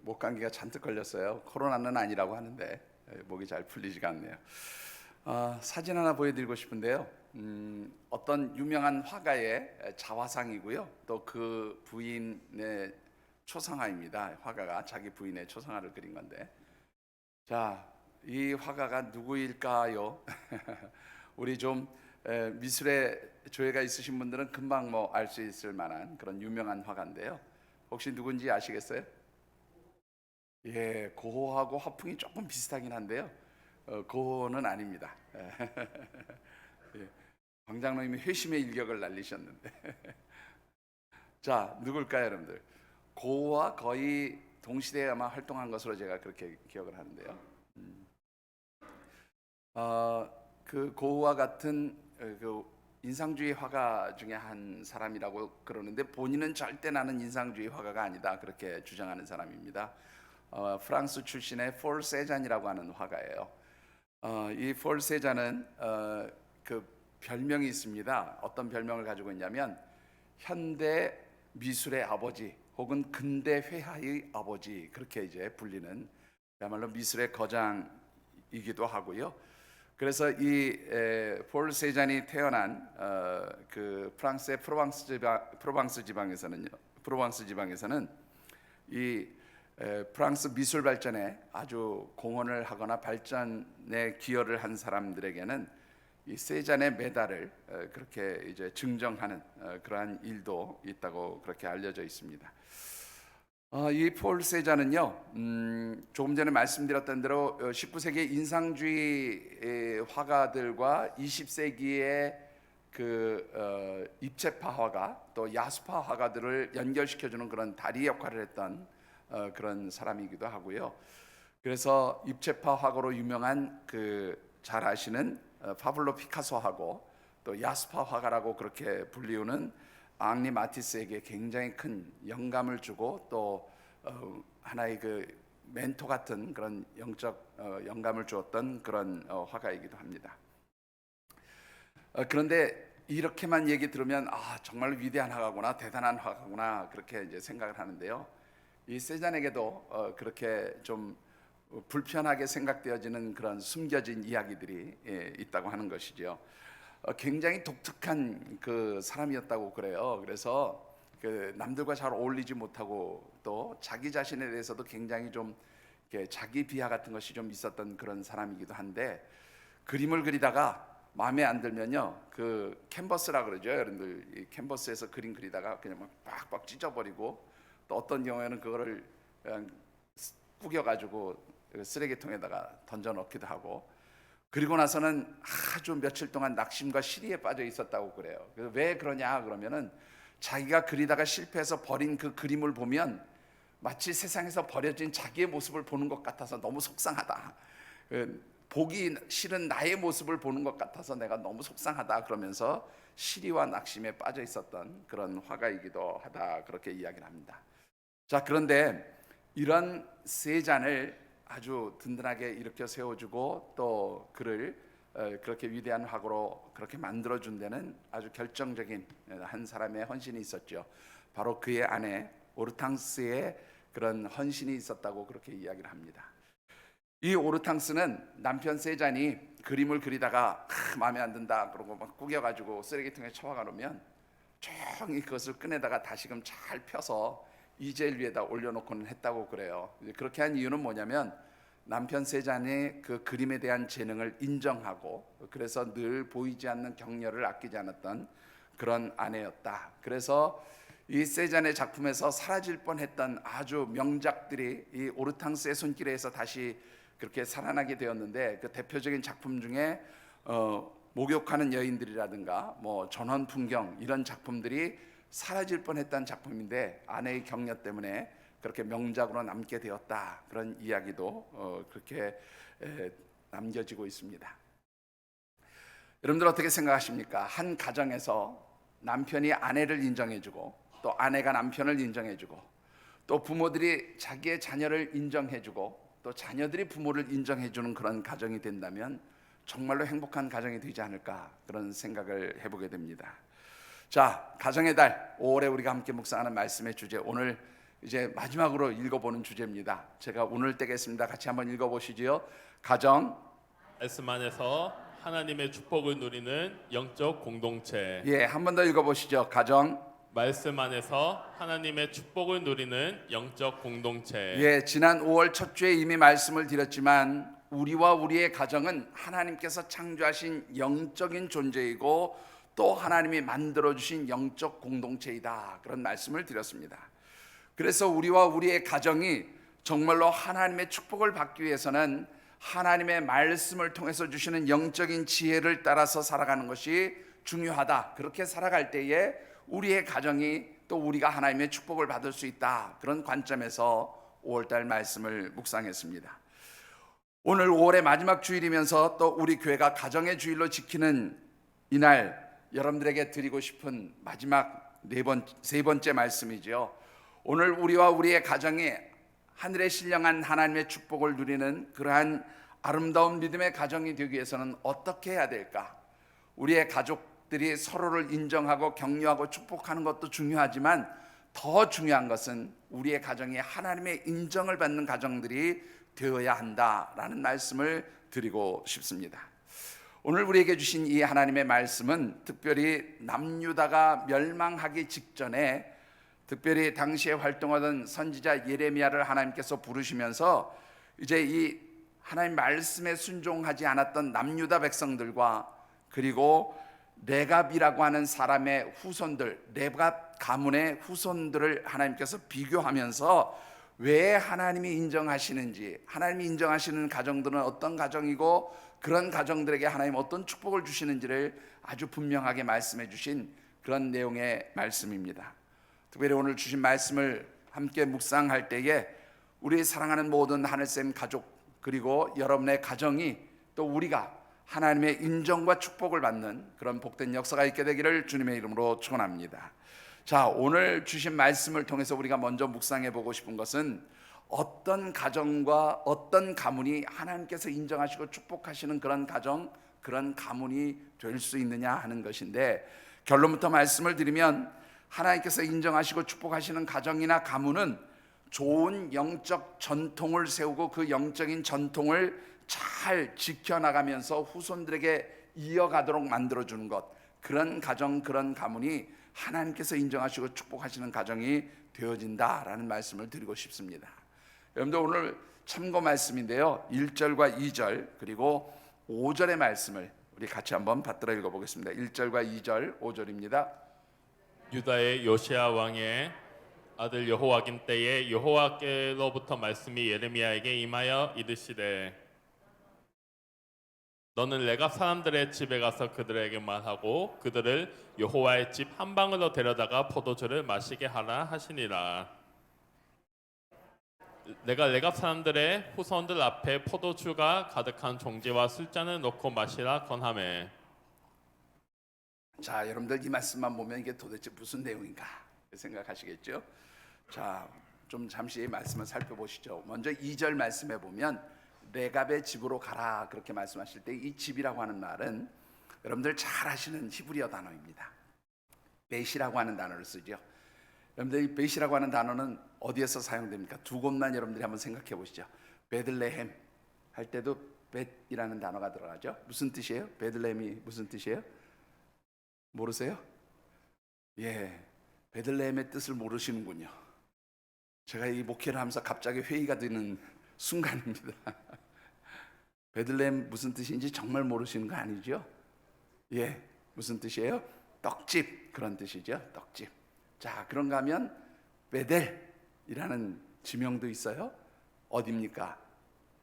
목 감기가 잔뜩 걸렸어요. 코로나는 아니라고 하는데 목이 잘 풀리지가 않네요. 사진 하나 보여드리고 싶은데요. 어떤 유명한 화가의 자화상이고요. 또 그 부인의 초상화입니다. 화가가 자기 부인의 초상화를 그린 건데, 자, 이 화가가 누구일까요? 우리 좀 미술에 조예가 있으신 분들은 금방 뭐 알 수 있을 만한 그런 유명한 화가인데요. 혹시 누군지 아시겠어요? 예, 고호하고 화풍이 조금 비슷하긴 한데요. 고호는 아닙니다. 예, 광장로님이 회심의 일격을 날리셨는데, 자, 누굴까요, 여러분들? 고호와 거의 동시대에 아마 활동한 것으로 제가 그렇게 기억을 하는데요. 그 고호와 같은 그 인상주의 화가 중에 한 사람이라고 그러는데, 본인은 절대 나는 인상주의 화가가 아니다 그렇게 주장하는 사람입니다. 프랑스 출신의 폴 세잔이라고 하는 화가예요. 이폴 세잔은 그 별명이 있습니다. 어떤 별명을 가지고 있냐면 현대 미술의 아버지 혹은 근대 회화의 아버지, 그렇게 이제 불리는 그야말로 미술의 거장이기도 하고요. 그래서 이 폴 세잔이 태어난 그 프랑스의 프로방스 지방에서는 이 프랑스 미술 발전에 아주 공헌을 하거나 발전에 기여를 한 사람들에게는 이 세잔의 메달을 그렇게 이제 증정하는 그러한 일도 있다고 그렇게 알려져 있습니다. 이 폴 세잔은요, 조금 전에 말씀드렸던 대로 19세기 인상주의 화가들과 20세기의 그 입체파 화가 또 야수파 화가들을 연결시켜주는 그런 다리 역할을 했던 그런 사람이기도 하고요. 그래서 입체파 화가로 유명한 그 잘 아시는 파블로 피카소하고 또 야수파 화가라고 그렇게 불리우는 앙리 마티스에게 굉장히 큰 영감을 주고 또 하나의 그 멘토 같은 그런 영적 영감을 주었던 그런 화가이기도 합니다. 그런데 이렇게만 얘기 들으면 정말 위대한 화가구나, 대단한 화가구나 그렇게 이제 생각을 하는데요. 이 세잔에게도 그렇게 좀 불편하게 생각되어지는 그런 숨겨진 이야기들이 있다고 하는 것이죠. 굉장히 독특한 그 사람이었다고 그래요. 그래서 그 남들과 잘 어울리지 못하고 또 자기 자신에 대해서도 굉장히 좀 자기 비하 같은 것이 좀 있었던 그런 사람이기도 한데, 그림을 그리다가 마음에 안 들면요, 그 캔버스라 그러죠, 여러분들. 이 캔버스에서 그림 그리다가 그냥 막 빡빡 찢어버리고, 또 어떤 경우에는 그거를 그냥 구겨가지고 쓰레기통에다가 던져 넣기도 하고, 그리고 나서는 아주 며칠 동안 낙심과 시리에 빠져 있었다고 그래요. 그래서 왜 그러냐 그러면은 자기가 그리다가 실패해서 버린 그 그림을 보면 마치 세상에서 버려진 자기의 모습을 보는 것 같아서 너무 속상하다. 보기 싫은 나의 모습을 보는 것 같아서 내가 너무 속상하다 그러면서 시리와 낙심에 빠져 있었던 그런 화가이기도 하다 그렇게 이야기를 합니다. 자, 그런데 이런 세잔을 아주 든든하게 일으켜 세워주고 또 그를 그렇게 위대한 화가로 그렇게 만들어준 데는 아주 결정적인 한 사람의 헌신이 있었죠. 바로 그의 아내 오르탕스의 그런 헌신이 있었다고 그렇게 이야기를 합니다. 이 오르탕스는 남편 세잔이 그림을 그리다가 마음에 안 든다 그러고 막 구겨가지고 쓰레기통에 처박아 놓으면 조용히 그것을 꺼내다가 다시금 잘 펴서 이젤 위에다 올려놓고는 했다고 그래요. 그렇게 한 이유는 뭐냐면 남편 세잔의 그 그림에 대한 재능을 인정하고, 그래서 늘 보이지 않는 격려를 아끼지 않았던 그런 아내였다. 그래서 이 세잔의 작품에서 사라질 뻔했던 아주 명작들이 이 오르탕스의 손길에서 다시 그렇게 살아나게 되었는데, 그 대표적인 작품 중에 목욕하는 여인들이라든가 뭐 전원 풍경, 이런 작품들이 사라질 뻔했던 작품인데 아내의 격려 때문에 그렇게 명작으로 남게 되었다, 그런 이야기도 그렇게 남겨지고 있습니다. 여러분들 어떻게 생각하십니까? 한 가정에서 남편이 아내를 인정해주고 또 아내가 남편을 인정해주고 또 부모들이 자기의 자녀를 인정해주고 또 자녀들이 부모를 인정해주는 그런 가정이 된다면 정말로 행복한 가정이 되지 않을까, 그런 생각을 해보게 됩니다. 자, 가정의 달 5월에 우리가 함께 묵상하는 말씀의 주제, 오늘 이제 마지막으로 읽어보는 주제입니다. 제가 오늘 떼겠습니다. 같이 한번 읽어보시지요. 가정. 말씀 안에서 하나님의 축복을 누리는 영적 공동체. 예, 한 번 더 읽어보시죠. 가정. 말씀 안에서 하나님의 축복을 누리는 영적 공동체. 예, 지난 5월 첫 주에 이미 말씀을 드렸지만 우리와 우리의 가정은 하나님께서 창조하신 영적인 존재이고 또 하나님이 만들어주신 영적 공동체이다, 그런 말씀을 드렸습니다. 그래서 우리와 우리의 가정이 정말로 하나님의 축복을 받기 위해서는 하나님의 말씀을 통해서 주시는 영적인 지혜를 따라서 살아가는 것이 중요하다. 그렇게 살아갈 때에 우리의 가정이 또 우리가 하나님의 축복을 받을 수 있다, 그런 관점에서 5월달 말씀을 묵상했습니다. 오늘 5월의 마지막 주일이면서 또 우리 교회가 가정의 주일로 지키는 이날, 여러분들에게 드리고 싶은 마지막 세 번째 말씀이죠. 오늘 우리와 우리의 가정이 하늘에 신령한 하나님의 축복을 누리는 그러한 아름다운 믿음의 가정이 되기 위해서는 어떻게 해야 될까? 우리의 가족들이 서로를 인정하고 격려하고 축복하는 것도 중요하지만 더 중요한 것은 우리의 가정이 하나님의 인정을 받는 가정들이 되어야 한다라는 말씀을 드리고 싶습니다. 오늘 우리에게 주신 이 하나님의 말씀은 특별히 남유다가 멸망하기 직전에 특별히 당시에 활동하던 선지자 예레미야를 하나님께서 부르시면서 이제 이 하나님 말씀에 순종하지 않았던 남유다 백성들과 그리고 레갑이라고 하는 사람의 후손들, 레갑 가문의 후손들을 하나님께서 비교하면서 왜 하나님이 인정하시는지, 하나님이 인정하시는 가정들은 어떤 가정이고 그런 가정들에게 하나님 어떤 축복을 주시는지를 아주 분명하게 말씀해 주신 그런 내용의 말씀입니다. 특별히 오늘 주신 말씀을 함께 묵상할 때에 우리 사랑하는 모든 하늘샘 가족, 그리고 여러분의 가정이 또 우리가 하나님의 인정과 축복을 받는 그런 복된 역사가 있게 되기를 주님의 이름으로 축원합니다. 자, 오늘 주신 말씀을 통해서 우리가 먼저 묵상해 보고 싶은 것은 어떤 가정과 어떤 가문이 하나님께서 인정하시고 축복하시는 그런 가정, 그런 가문이 될 수 있느냐 하는 것인데, 결론부터 말씀을 드리면 하나님께서 인정하시고 축복하시는 가정이나 가문은 좋은 영적 전통을 세우고 그 영적인 전통을 잘 지켜나가면서 후손들에게 이어가도록 만들어주는 것, 그런 가정, 그런 가문이 하나님께서 인정하시고 축복하시는 가정이 되어진다라는 말씀을 드리고 싶습니다. 여러분들 오늘 참고 말씀인데요, 1절과 2절 그리고 5절의 말씀을 우리 같이 한번 받들어 읽어보겠습니다. 1절과 2절 5절입니다. 유다의 요시야 왕의 아들 여호와김 때에 여호와께로부터 말씀이 예레미야에게 임하여 이르시되 너는 레갑 사람들의 집에 가서 그들에게 말하고 그들을 여호와의 집 한방으로 데려다가 포도주를 마시게 하라 하시니라. 내가 레갑 사람들의 후손들 앞에 포도주가 가득한 종지와 술잔을 놓고 마시라 권하매. 자, 여러분들 이 말씀만 보면 이게 도대체 무슨 내용인가 생각하시겠죠? 자, 좀 잠시 말씀을 살펴보시죠. 먼저 2절 말씀에 보면 레갑의 집으로 가라 그렇게 말씀하실 때 이 집이라고 하는 말은 여러분들 잘 아시는 히브리어 단어입니다. 벳이라고 하는 단어를 쓰죠. 여러분들 이 벳이라고 하는 단어는 어디에서 사용됩니까? 두 곳만 여러분들이 한번 생각해 보시죠. 베들레헴 할 때도 벳이라는 단어가 들어가죠. 무슨 뜻이에요? 베들레헴이 무슨 뜻이에요? 모르세요? 예, 베들레헴의 뜻을 모르시는군요. 제가 이 목회를 하면서 갑자기 회의가 되는 순간입니다. 베들레헴 무슨 뜻인지 정말 모르시는 거 아니죠? 예, 무슨 뜻이에요? 떡집, 그런 뜻이죠. 떡집. 자, 그런가 하면 베델이라는 지명도 있어요. 어디입니까?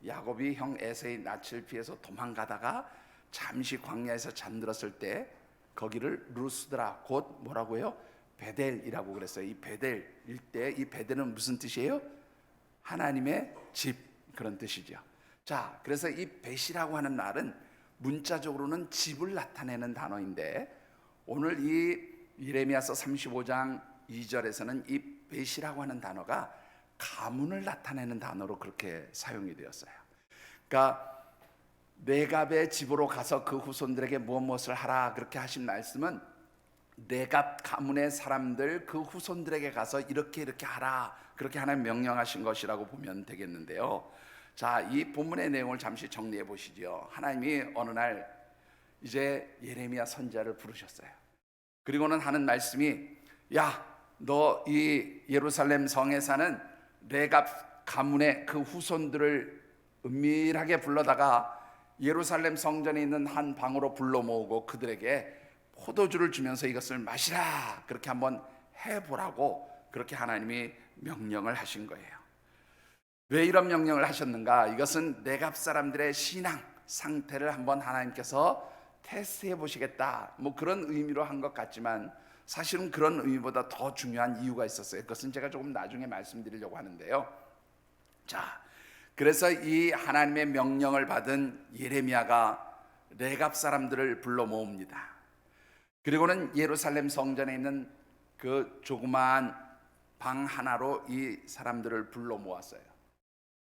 야곱이 형 에서의 낯을 피해서 도망가다가 잠시 광야에서 잠들었을 때 거기를 루스드라, 곧 뭐라고요? 베델이라고 그랬어요. 이 베델일 때 이 베델은 무슨 뜻이에요? 하나님의 집, 그런 뜻이죠. 자, 그래서 이 벳이라고 하는 말은 문자적으로는 집을 나타내는 단어인데 오늘 이 예레미야서 35장 2절에서는 이 벳이라고 하는 단어가 가문을 나타내는 단어로 그렇게 사용이 되었어요. 그러니까 레갑의 집으로 가서 그 후손들에게 무엇을 하라 그렇게 하신 말씀은 네갑 가문의 사람들 그 후손들에게 가서 이렇게 하라, 그렇게 하나님 명령하신 것이라고 보면 되겠는데요. 자, 이 본문의 내용을 잠시 정리해 보시죠. 하나님이 어느 날 이제 예레미야 선지자를 부르셨어요. 그리고는 하는 말씀이, 야, 너 이 예루살렘 성에 사는 네갑 가문의 그 후손들을 은밀하게 불러다가 예루살렘 성전에 있는 한 방으로 불러 모으고 그들에게 포도주를 주면서 이것을 마시라, 그렇게 한번 해보라고 그렇게 하나님이 명령을 하신 거예요. 왜 이런 명령을 하셨는가? 이것은 네갑 사람들의 신앙 상태를 한번 하나님께서 테스트해 보시겠다, 뭐 그런 의미로 한 것 같지만 사실은 그런 의미보다 더 중요한 이유가 있었어요. 그것은 제가 조금 나중에 말씀드리려고 하는데요. 자, 그래서 이 하나님의 명령을 받은 예레미야가 네갑 사람들을 불러 모읍니다. 그리고는 예루살렘 성전에 있는 그 조그마한 방 하나로 이 사람들을 불러 모았어요.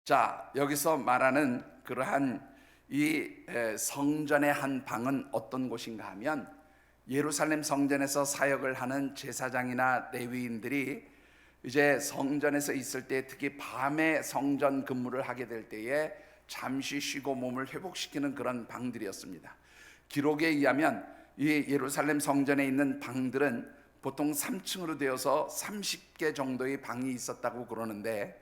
자, 여기서 말하는 그러한 이 성전의 한 방은 어떤 곳인가 하면 예루살렘 성전에서 사역을 하는 제사장이나 레위인들이 이제 성전에서 있을 때, 특히 밤에 성전 근무를 하게 될 때에 잠시 쉬고 몸을 회복시키는 그런 방들이었습니다. 기록에 의하면 이 예루살렘 성전에 있는 방들은 보통 3층으로 되어서 30개 정도의 방이 있었다고 그러는데,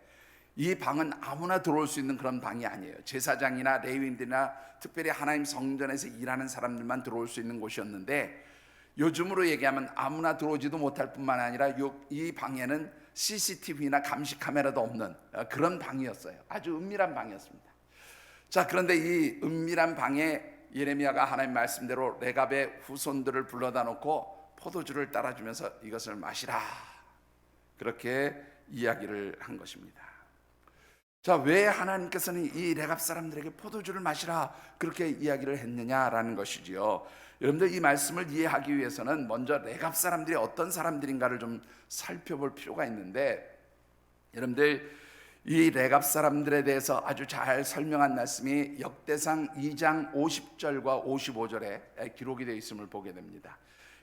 이 방은 아무나 들어올 수 있는 그런 방이 아니에요. 제사장이나 레위인들이나 특별히 하나님 성전에서 일하는 사람들만 들어올 수 있는 곳이었는데, 요즘으로 얘기하면 아무나 들어오지도 못할 뿐만 아니라 이 방에는 CCTV나 감시 카메라도 없는 그런 방이었어요. 아주 은밀한 방이었습니다. 자, 그런데 이 은밀한 방에 예레미야가 하나님 말씀대로 레갑의 후손들을 불러다 놓고 포도주를 따라주면서 이것을 마시라, 그렇게 이야기를 한 것입니다. 자, 왜 하나님께서는 이 레갑 사람들에게 포도주를 마시라 그렇게 이야기를 했느냐라는 것이지요. 여러분들, 이 말씀을 이해하기 위해서는 먼저 레갑 사람들이 어떤 사람들인가를 좀 살펴볼 필요가 있는데, 여러분들, 이 레갑 사람들에 대해서 아주 잘 설명한 말씀이 역대상 2장 50절과 55절에 기록이 되어 있음을 보게 됩니다.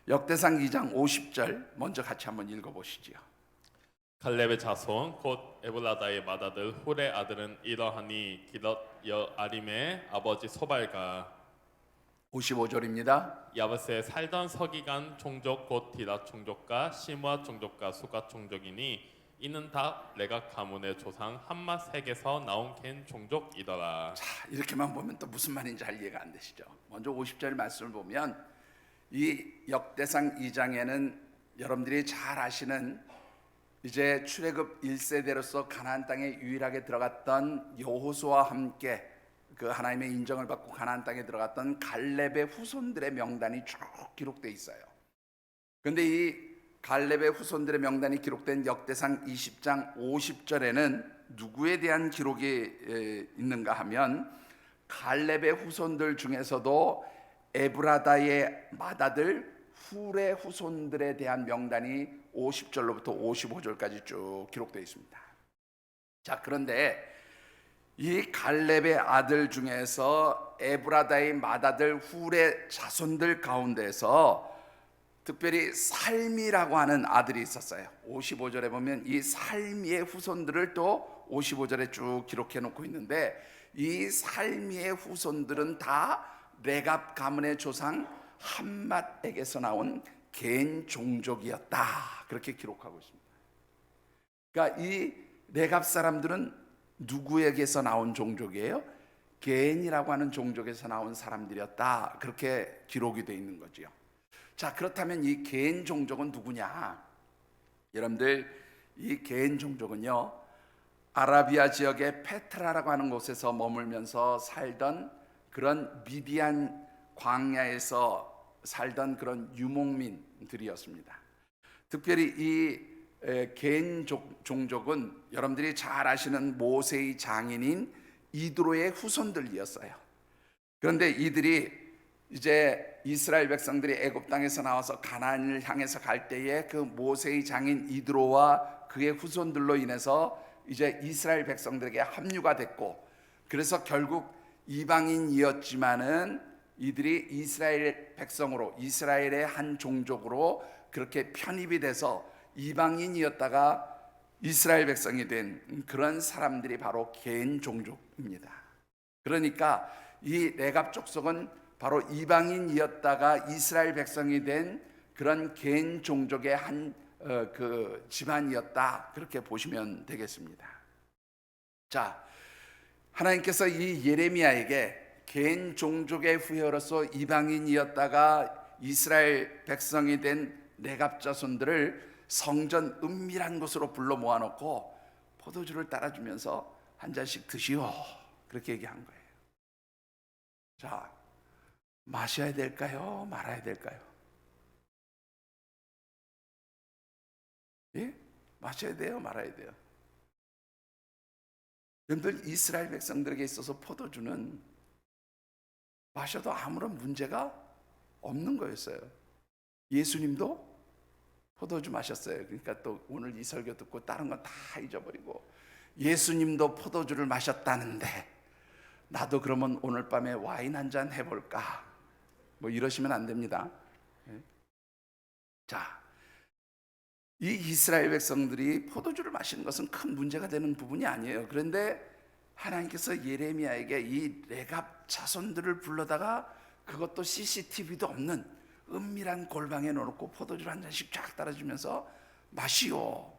역대상 2장 50절 먼저 같이 한번 읽어보시지요. 갈렙의 자손 곧 에브라다의 맏아들 훌의 아들은 이러하니 기럇 여아림의 아버지 소발과 55절입니다. 야베스에 살던 서기관 종족 곧 디라 종족과 시므아 종족과 수가 종족이니 이는 다 레갑 가문의 조상 함맛색에서 나온 겐 종족이더라. 자, 이렇게만 보면 또 무슨 말인지 잘 이해가 안 되시죠? 먼저 50절 말씀을 보면 이 역대상 2장에는 여러분들이 잘 아시는 이제 출애굽 1세대로서 가나안 땅에 유일하게 들어갔던 여호수아와 함께 그 하나님의 인정을 받고 가나안 땅에 들어갔던 갈렙의 후손들의 명단이 쭉 기록되어 있어요. 그런데 이 갈렙의 후손들의 명단이 기록된 역대상 20장 50절에는 누구에 대한 기록이 있는가 하면 갈렙의 후손들 중에서도 에브라다의 맏아들 훌의 후손들에 대한 명단이 50절로부터 55절까지 쭉 기록되어 있습니다. 자, 그런데 이 갈렙의 아들 중에서 에브라다의 맏아들 훌의 자손들 가운데서 특별히 살미라고 하는 아들이 있었어요. 55절에 보면 이 살미의 후손들을 또 55절에 쭉 기록해 놓고 있는데, 이 살미의 후손들은 다 레갑 가문의 조상 함맛에게서 나온 겐 종족이었다, 그렇게 기록하고 있습니다. 그러니까 이 레갑 사람들은 누구에게서 나온 종족이에요? 겐이라고 하는 종족에서 나온 사람들이었다, 그렇게 기록이 되어 있는 거지요. 자, 그렇다면 이 겐 종족은 누구냐? 여러분들, 이 겐 종족은요, 아라비아 지역의 페트라라고 하는 곳에서 머물면서 살던 그런 미디안 광야에서 살던 그런 유목민들이었습니다. 특별히 이 겐 종족은 여러분들이 잘 아시는 모세의 장인인 이드로의 후손들이었어요. 그런데 이들이 이제 이스라엘 백성들이 애굽 땅에서 나와서 가나안을 향해서 갈 때에 그 모세의 장인 이드로와 그의 후손들로 인해서 이제 이스라엘 백성들에게 합류가 됐고, 그래서 결국 이방인이었지만은 이들이 이스라엘 백성으로, 이스라엘의 한 종족으로 그렇게 편입이 돼서 이방인이었다가 이스라엘 백성이 된 그런 사람들이 바로 겐 종족입니다. 그러니까 이 레갑 족속은 바로 이방인이었다가 이스라엘 백성이 된 그런 겐 종족의 한 그 집안이었다, 그렇게 보시면 되겠습니다. 자, 하나님께서 이 예레미야에게 겐 종족의 후예로서 이방인이었다가 이스라엘 백성이 된 레갑 자손들을 성전 은밀한 곳으로 불러 모아놓고 포도주를 따라주면서 한 잔씩 드시오, 그렇게 얘기한 거예요. 자, 마셔야 될까요? 말아야 될까요? 예? 마셔야 돼요? 말아야 돼요? 여러분들, 이스라엘 백성들에게 있어서 포도주는 마셔도 아무런 문제가 없는 거였어요. 예수님도 포도주 마셨어요. 그러니까 또 오늘 이 설교 듣고 다른 건 다 잊어버리고, 예수님도 포도주를 마셨다는데 나도 그러면 오늘 밤에 와인 한 잔 해볼까, 뭐 이러시면 안 됩니다. 자, 이 이스라엘 백성들이 포도주를 마시는 것은 큰 문제가 되는 부분이 아니에요. 그런데 하나님께서 예레미야에게 이 레갑 자손들을 불러다가 그것도 CCTV도 없는 은밀한 골방에 넣어놓고 포도주를 한 잔씩 쫙 따라주면서 마시오,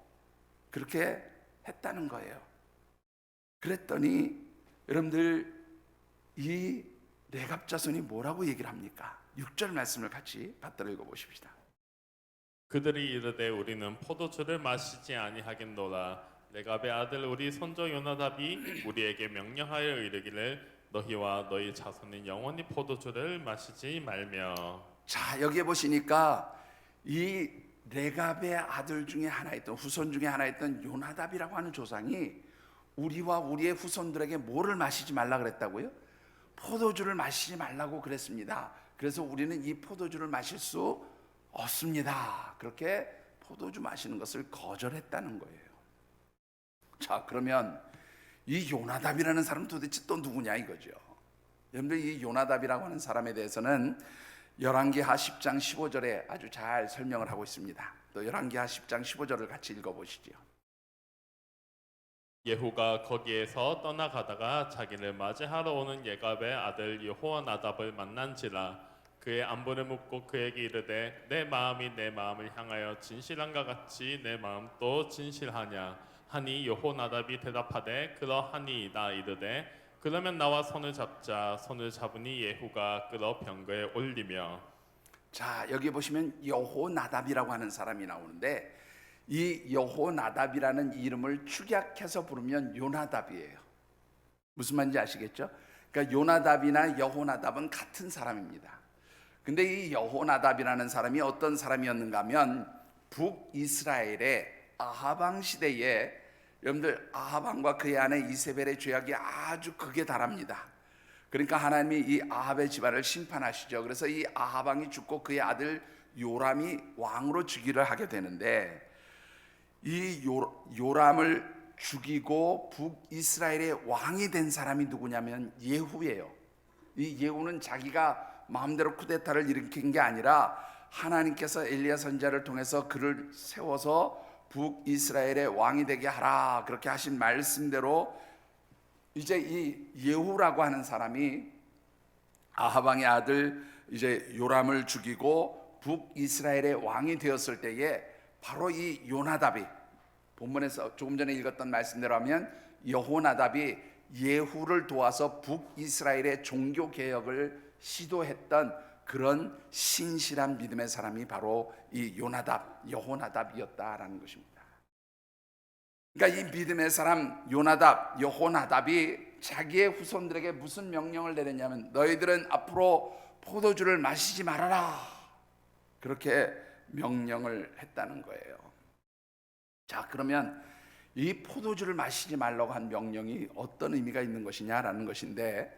그렇게 했다는 거예요. 그랬더니 여러분들, 이 레갑 자손이 뭐라고 얘기를 합니까? 6절 말씀을 같이 받들어 읽어보십시다. 그들이 이르되 우리는 포도주를 마시지 아니하겠노라. 레갑의 아들 우리 손조 요나답이 우리에게 명령하여 이르기를 너희와 너희 자손은 영원히 포도주를 마시지 말며. 자, 여기에 보시니까 이 레갑의 아들 중에 하나였던, 후손 중에 하나였던 요나답이라고 하는 조상이 우리와 우리의 후손들에게 뭐를 마시지 말라 그랬다고요? 포도주를 마시지 말라고 그랬습니다. 그래서 우리는 이 포도주를 마실 수 없습니다. 그렇게 포도주 마시는 것을 거절했다는 거예요. 자, 그러면 이 요나답이라는 사람은 도대체 또 누구냐 이거죠. 여러분들, 이 요나답이라고 하는 사람에 대해서는 열왕기하 10장 15절에 아주 잘 설명을 하고 있습니다. 또 열왕기하 10장 15절을 같이 읽어보시죠. 예후가 거기에서 떠나가다가 자기를 맞이하러 오는 예갑의 아들 여호나답을 만난지라. 그의 안부를 묻고 그에게 이르되 내 마음이 내 마음을 향하여 진실한가 같이 내 마음도 진실하냐 하니, 여호나답이 대답하되 그러하니이다 이르되 그러면 나와 손을 잡자. 손을 잡으니 예후가 끌어 병거에 올리며. 자, 여기 보시면 여호나답이라고 하는 사람이 나오는데, 이 여호나답이라는 이름을 축약해서 부르면 요나답이에요. 무슨 말인지 아시겠죠? 그러니까 요나답이나 여호나답은 같은 사람입니다. 근데 이 여호나답이라는 사람이 어떤 사람이었는가 하면, 북이스라엘의 아하방 시대에, 여러분들, 아하방과 그의 아내 이세벨의 죄악이 아주 극에 달합니다. 그러니까 하나님이 이 아합의 집안을 심판하시죠. 그래서 이 아하방이 죽고 그의 아들 요람이 왕으로 즉위를 하게 되는데, 이 요람을 죽이고 북이스라엘의 왕이 된 사람이 누구냐면 예후예요. 이 예후는 자기가 마음대로 쿠데타를 일으킨 게 아니라 하나님께서 엘리야 선지자를 통해서 그를 세워서 북이스라엘의 왕이 되게 하라, 그렇게 하신 말씀대로 이제 이 예후라고 하는 사람이 아하방의 아들 이제 요람을 죽이고 북이스라엘의 왕이 되었을 때에 바로 이 요나답이, 본문에서 조금 전에 읽었던 말씀대로 하면 여호나답이 예후를 도와서 북이스라엘의 종교 개혁을 시도했던 그런 신실한 믿음의 사람이 바로 이 요나답, 여호나답이었다라는 것입니다. 그러니까 이 믿음의 사람 요나답, 여호나답이 자기의 후손들에게 무슨 명령을 내렸냐면, 너희들은 앞으로 포도주를 마시지 말아라, 그렇게 명령을 했다는 거예요. 자, 그러면 이 포도주를 마시지 말라고 한 명령이 어떤 의미가 있는 것이냐라는 것인데,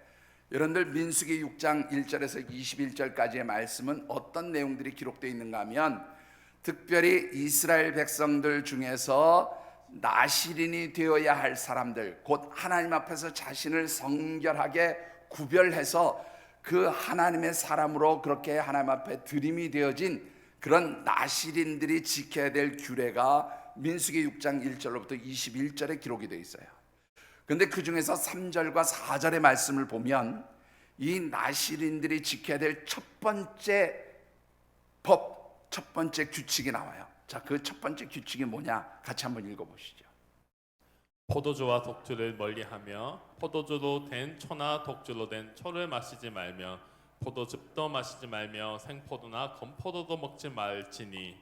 여러분들, 민수기 6장 1절에서 21절까지의 말씀은 어떤 내용들이 기록되어 있는가 하면, 특별히 이스라엘 백성들 중에서 나시린이 되어야 할 사람들, 곧 하나님 앞에서 자신을 성결하게 구별해서 그 하나님의 사람으로 그렇게 하나님 앞에 드림이 되어진 그런 나실인들이 지켜야 될 규례가 민수기 6장 1절로부터 21절에 기록이 되어 있어요. 그런데 그 중에서 3절과 4절의 말씀을 보면 이 나실인들이 지켜야 될 첫 번째 법, 첫 번째 규칙이 나와요. 자, 그 첫 번째 규칙이 뭐냐? 같이 한번 읽어보시죠. 포도주와 독주를 멀리하며 포도주로 된 초나 독주로 된 초를 마시지 말며 포도즙도 마시지 말며 생포도나 건포도도 먹지 말지니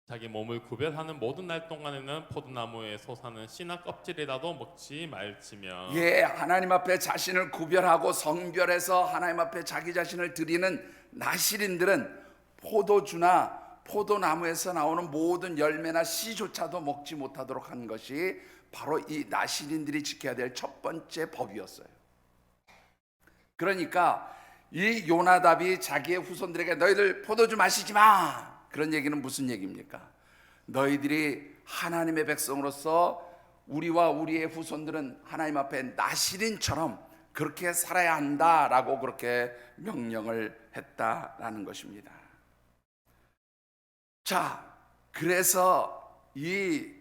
자기 몸을 구별하는 모든 날 동안에는 포도나무에 솟아는 씨나 껍질이라도 먹지 말지며. 예, 하나님 앞에 자신을 구별하고 성별해서 하나님 앞에 자기 자신을 드리는 나실인들은 포도주나 포도나무에서 나오는 모든 열매나 씨조차도 먹지 못하도록 한 것이 바로 이 나실인들이 지켜야 될 첫 번째 법이었어요. 그러니까 이 요나답이 자기의 후손들에게 너희들 포도주 마시지 마, 그런 얘기는 무슨 얘기입니까? 너희들이 하나님의 백성으로서 우리와 우리의 후손들은 하나님 앞에 나실인처럼 그렇게 살아야 한다라고 그렇게 명령을 했다라는 것입니다. 자, 그래서 이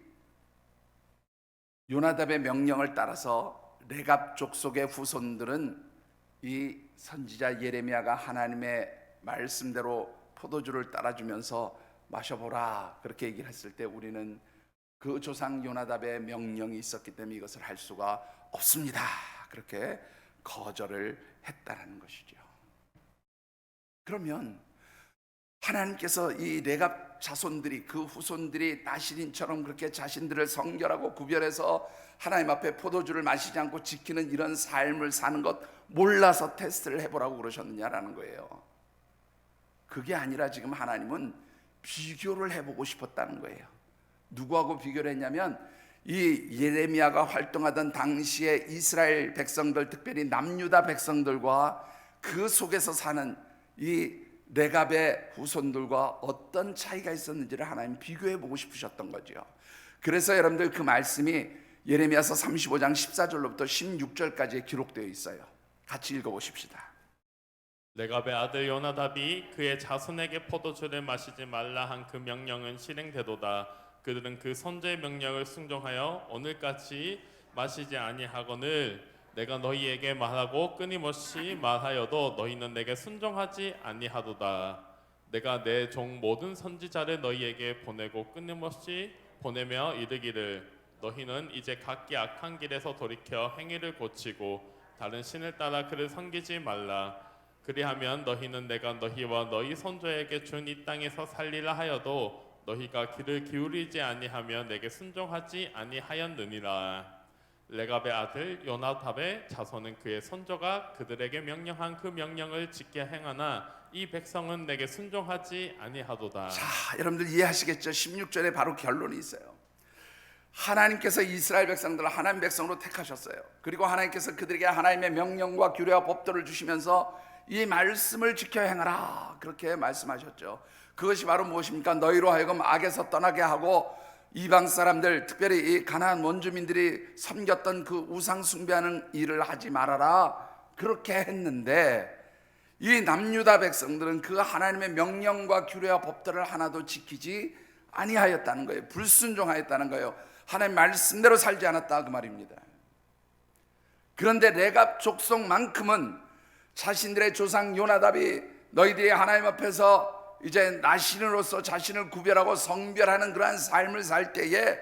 요나답의 명령을 따라서 레갑 족속의 후손들은 이 선지자 예레미야가 하나님의 말씀대로 포도주를 따라주면서 마셔보라 그렇게 얘기를 했을 때 우리는 그 조상 요나답의 명령이 있었기 때문에 이것을 할 수가 없습니다, 그렇게 거절을 했다는 것이죠. 그러면 하나님께서 이 레갑 자손들이, 그 후손들이 나실인처럼 그렇게 자신들을 성결하고 구별해서 하나님 앞에 포도주를 마시지 않고 지키는 이런 삶을 사는 것 몰라서 테스트를 해보라고 그러셨느냐라는 거예요. 그게 아니라 지금 하나님은 비교를 해보고 싶었다는 거예요. 누구하고 비교를 했냐면 이 예레미야가 활동하던 당시에 이스라엘 백성들, 특별히 남유다 백성들과 그 속에서 사는 이 레갑의 후손들과 어떤 차이가 있었는지를 하나님 비교해 보고 싶으셨던 거죠. 그래서 여러분들 그 말씀이 예레미야서 35장 14절로부터 16절까지 기록되어 있어요. 같이 읽어보십시다. 레갑의 아들 요나답이 그의 자손에게 포도주를 마시지 말라 한 그 명령은 실행되도다. 그들은 그 선지의 명령을 순종하여 오늘까지 마시지 아니하거늘 내가 너희에게 말하고 끊임없이 말하여도 너희는 내게 순종하지 아니하도다. 내가 내 종 모든 선지자를 너희에게 보내고 끊임없이 보내며 이르기를 너희는 이제 각기 악한 길에서 돌이켜 행위를 고치고 다른 신을 따라 그를 섬기지 말라. 그리하면 너희는 내가 너희와 너희 선조에게 준 이 땅에서 살리라 하여도 너희가 귀를 기울이지 아니하며 내게 순종하지 아니하였느니라. 레갑의 아들 요나답의 자손은 그의 선조가 그들에게 명령한 그 명령을 지켜 행하나 이 백성은 내게 순종하지 아니하도다. 자, 여러분들 이해하시겠죠? 16절에 바로 결론이 있어요. 하나님께서 이스라엘 백성들을 하나님 백성으로 택하셨어요. 그리고 하나님께서 그들에게 하나님의 명령과 규례와 법도를 주시면서 이 말씀을 지켜 행하라 그렇게 말씀하셨죠. 그것이 바로 무엇입니까? 너희로 하여금 악에서 떠나게 하고 이방 사람들, 특별히 이 가나안 원주민들이 섬겼던 그 우상 숭배하는 일을 하지 말아라 그렇게 했는데 이 남유다 백성들은 그 하나님의 명령과 규례와 법들을 하나도 지키지 아니하였다는 거예요. 불순종하였다는 거예요. 하나님 말씀대로 살지 않았다 그 말입니다. 그런데 레갑 족속만큼은 자신들의 조상 요나답이 너희들이 하나님 앞에서 이제 나신으로서 자신을 구별하고 성별하는 그러한 삶을 살 때에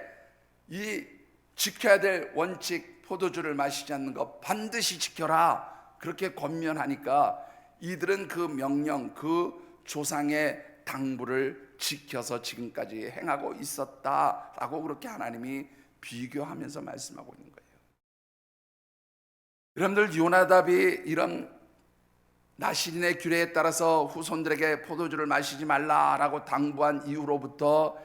이 지켜야 될 원칙, 포도주를 마시지 않는 것 반드시 지켜라 그렇게 권면하니까 이들은 그 명령, 그 조상의 당부를 지켜서 지금까지 행하고 있었다라고 그렇게 하나님이 비교하면서 말씀하고 있는 거예요. 여러분들 요나답이 이런 나실인의 규례에 따라서 후손들에게 포도주를 마시지 말라라고 당부한 이후로부터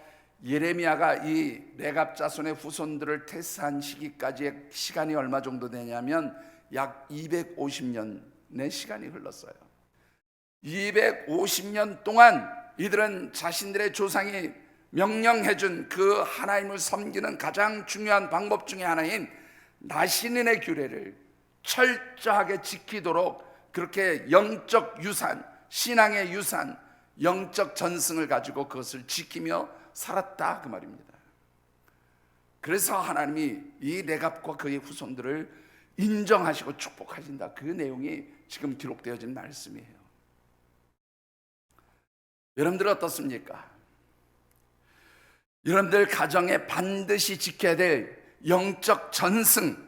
예레미야가 이 레갑 자손의 후손들을 테스트한 시기까지의 시간이 얼마 정도 되냐면 약 250년의 시간이 흘렀어요. 250년 동안 이들은 자신들의 조상이 명령해준 그 하나님을 섬기는 가장 중요한 방법 중에 하나인 나신인의 규례를 철저하게 지키도록 그렇게 영적 유산, 신앙의 유산, 영적 전승을 가지고 그것을 지키며 살았다 그 말입니다. 그래서 하나님이 이 레갑과 그의 후손들을 인정하시고 축복하신다, 그 내용이 지금 기록되어진 말씀이에요. 여러분들 어떻습니까? 여러분들 가정에 반드시 지켜야 될 영적 전승,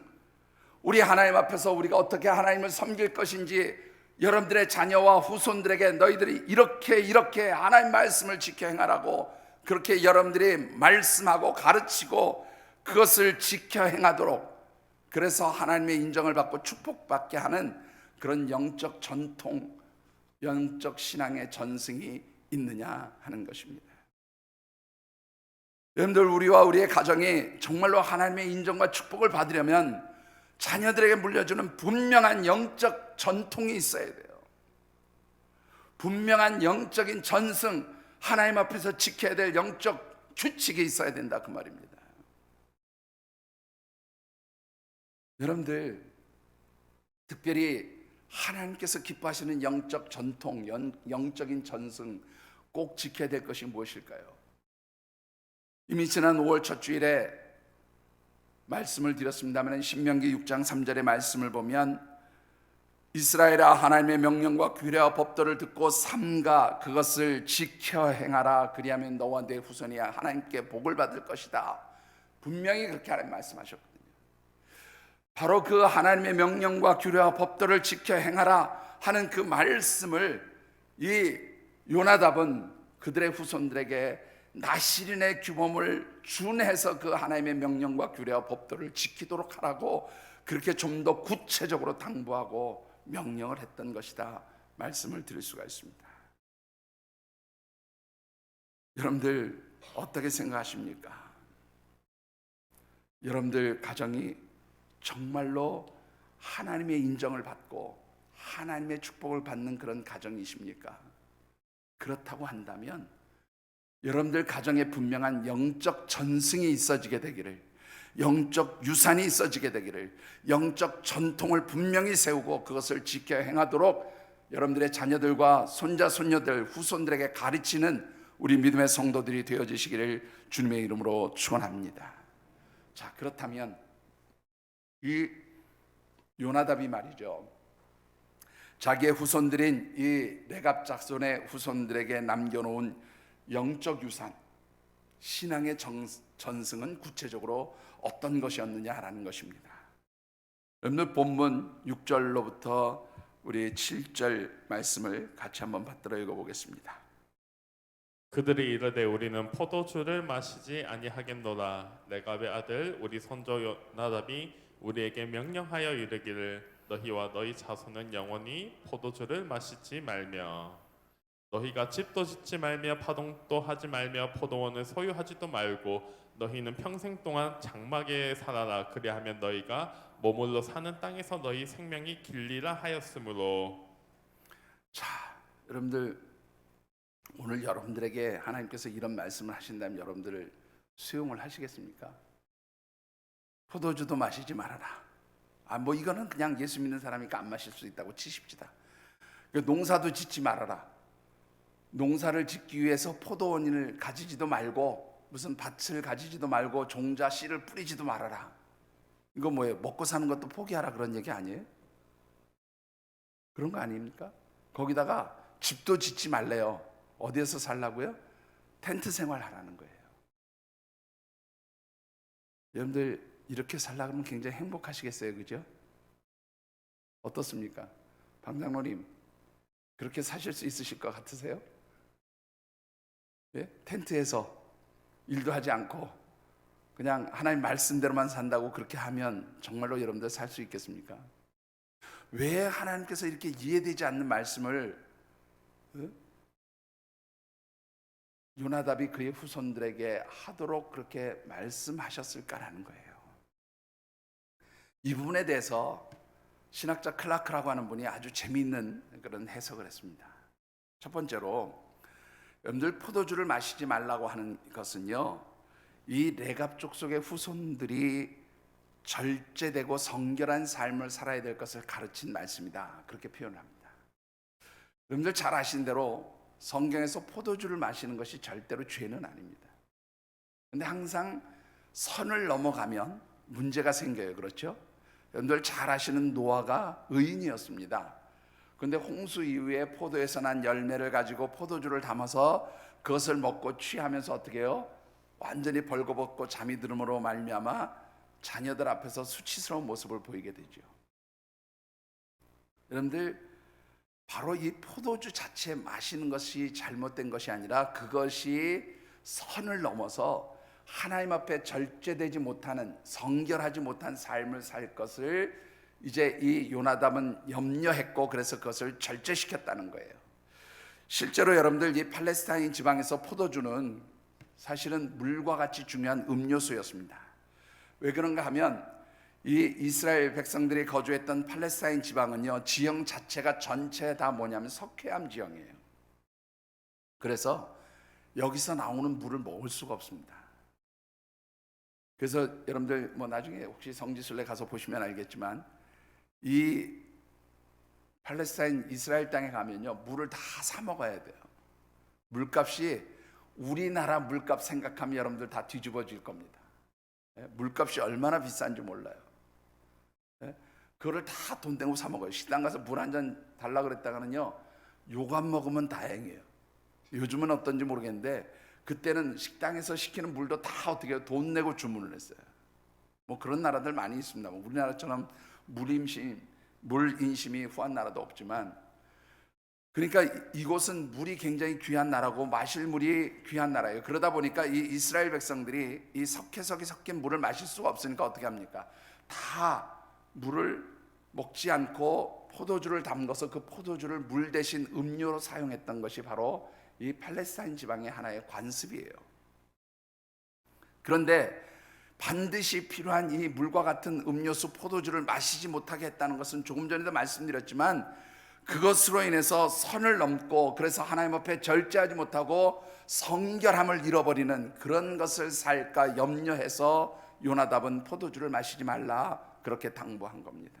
우리 하나님 앞에서 우리가 어떻게 하나님을 섬길 것인지, 여러분들의 자녀와 후손들에게 너희들이 이렇게 하나님 말씀을 지켜 행하라고 그렇게 여러분들이 말씀하고 가르치고 그것을 지켜 행하도록, 그래서 하나님의 인정을 받고 축복받게 하는 그런 영적 전통, 영적 신앙의 전승이 있느냐 하는 것입니다. 여러분들, 우리와 우리의 가정이 정말로 하나님의 인정과 축복을 받으려면 자녀들에게 물려주는 분명한 영적 전통이 있어야 돼요. 분명한 영적인 전승, 하나님 앞에서 지켜야 될 영적 규칙이 있어야 된다 그 말입니다. 여러분들, 특별히 하나님께서 기뻐하시는 영적 전통, 영적인 전승 꼭 지켜야 될 것이 무엇일까요? 이미 지난 5월 첫 주일에 말씀을 드렸습니다만, 신명기 6장 3절의 말씀을 보면 이스라엘아, 하나님의 명령과 규례와 법도를 듣고 삼가 그것을 지켜 행하라. 그리하면 너와 내 후손이 하나님께 복을 받을 것이다. 분명히 그렇게 하나님 말씀하셨거든요. 바로 그 하나님의 명령과 규례와 법도를 지켜 행하라 하는 그 말씀을 이 요나답은 그들의 후손들에게 나시린의 규범을 준해서 그 하나님의 명령과 규례와 법도를 지키도록 하라고 그렇게 좀 더 구체적으로 당부하고 명령을 했던 것이다 말씀을 드릴 수가 있습니다. 여러분들 어떻게 생각하십니까? 여러분들 가정이 정말로 하나님의 인정을 받고 하나님의 축복을 받는 그런 가정이십니까? 그렇다고 한다면 여러분들 가정에 분명한 영적 전승이 있어지게 되기를, 영적 유산이 있어지게 되기를, 영적 전통을 분명히 세우고 그것을 지켜 행하도록 여러분들의 자녀들과 손자 손녀들, 후손들에게 가르치는 우리 믿음의 성도들이 되어지시기를 주님의 이름으로 축원합니다. 자, 그렇다면 이 요나답이 말이죠, 자기의 후손들인 이 레갑 자손의 후손들에게 남겨놓은 영적 유산, 신앙의 전승은 구체적으로 어떤 것이었느냐라는 것입니다. 여러분들 본문 6절로부터 우리 7절 말씀을 같이 한번 받들어 읽어보겠습니다. 그들이 이르되 우리는 포도주를 마시지 아니하겠노라. 레갑의 아들 우리 손조 요나답이 우리에게 명령하여 이르기를 너희와 너희 자손은 영원히 포도주를 마시지 말며 너희가 집도 짓지 말며 파동도 하지 말며 포도원을 소유하지도 말고 너희는 평생 동안 장막에 살아라. 그리하면 너희가 머물러 사는 땅에서 너희 생명이 길리라 하였으므로. 자, 여러분들, 오늘 여러분들에게 하나님께서 이런 말씀을 하신다면 여러분들 수용을 하시겠습니까? 포도주도 마시지 말아라. 뭐 이거는 그냥 예수 믿는 사람이니까 안 마실 수 있다고 치십시다. 농사도 짓지 말아라. 농사를 짓기 위해서 포도원을 가지지도 말고 무슨 밭을 가지지도 말고 종자 씨를 뿌리지도 말아라. 이거 뭐예요? 먹고 사는 것도 포기하라 그런 얘기 아니에요? 그런 거 아닙니까? 거기다가 집도 짓지 말래요. 어디에서 살라고요? 텐트 생활하라는 거예요. 여러분들 이렇게 살라 그러면 굉장히 행복하시겠어요, 그죠? 어떻습니까? 방장로님, 그렇게 사실 수 있으실 것 같으세요? 예? 텐트에서 일도 하지 않고 그냥 하나님 말씀대로만 산다고 그렇게 하면 정말로 여러분들 살 수 있겠습니까? 왜 하나님께서 이렇게 이해되지 않는 말씀을 요나답이 그의 후손들에게 하도록 그렇게 말씀하셨을까라는 거예요. 이 부분에 대해서 신학자 클라크라고 하는 분이 아주 재미있는 그런 해석을 했습니다. 첫 번째로, 여러분들 포도주를 마시지 말라고 하는 것은요, 이 레갑 족속의 후손들이 절제되고 성결한 삶을 살아야 될 것을 가르친 말씀이다, 그렇게 표현합니다. 여러분들 잘 아시는 대로 성경에서 포도주를 마시는 것이 절대로 죄는 아닙니다. 근데 항상 선을 넘어가면 문제가 생겨요. 그렇죠? 여러분들 잘 아시는 노아가 의인이었습니다. 그런데 홍수 이후에 포도에서 난 열매를 가지고 포도주를 담아서 그것을 먹고 취하면서 어떻게 해요? 완전히 벌거벗고 잠이 들음으로 말미암아 자녀들 앞에서 수치스러운 모습을 보이게 되죠. 여러분들 바로 이 포도주 자체 마시는 것이 잘못된 것이 아니라 그것이 선을 넘어서 하나님 앞에 절제되지 못하는, 성결하지 못한 삶을 살 것을 이제 이 요나답은 염려했고 그래서 그것을 절제시켰다는 거예요. 실제로 여러분들 이 팔레스타인 지방에서 포도주는 사실은 물과 같이 중요한 음료수였습니다. 왜 그런가 하면 이 이스라엘 백성들이 거주했던 팔레스타인 지방은요, 지형 자체가 전체 다 뭐냐면 석회암 지형이에요. 그래서 여기서 나오는 물을 먹을 수가 없습니다. 그래서 여러분들 뭐 나중에 혹시 성지순례 가서 보시면 알겠지만 이 팔레스타인 이스라엘 땅에 가면요, 물을 다 사 먹어야 돼요. 물값이 우리나라 물값 생각하면 여러분들 다 뒤집어질 겁니다. 물값이 얼마나 비싼지 몰라요. 그거를 다 돈 내고 사 먹어요. 식당 가서 물 한 잔 달라 그랬다가는요, 욕 안 먹으면 다행이에요. 요즘은 어떤지 모르겠는데 그때는 식당에서 시키는 물도 다 어떻게 해요? 돈 내고 주문을 했어요. 뭐 그런 나라들 많이 있습니다. 우리나라처럼 물 인심이 후한 나라도 없지만, 그러니까 이곳은 물이 굉장히 귀한 나라고 마실 물이 귀한 나라예요. 그러다 보니까 이 이스라엘 백성들이 이 석회석이 섞인 물을 마실 수가 없으니까 어떻게 합니까? 다 물을 먹지 않고 포도주를 담궈서 그 포도주를 물 대신 음료로 사용했던 것이 바로 이 팔레스타인 지방의 하나의 관습이에요. 그런데 반드시 필요한 이 물과 같은 음료수 포도주를 마시지 못하게 했다는 것은 조금 전에도 말씀드렸지만 그것으로 인해서 선을 넘고 그래서 하나님 앞에 절제하지 못하고 성결함을 잃어버리는 그런 것을 살까 염려해서 요나답은 포도주를 마시지 말라 그렇게 당부한 겁니다.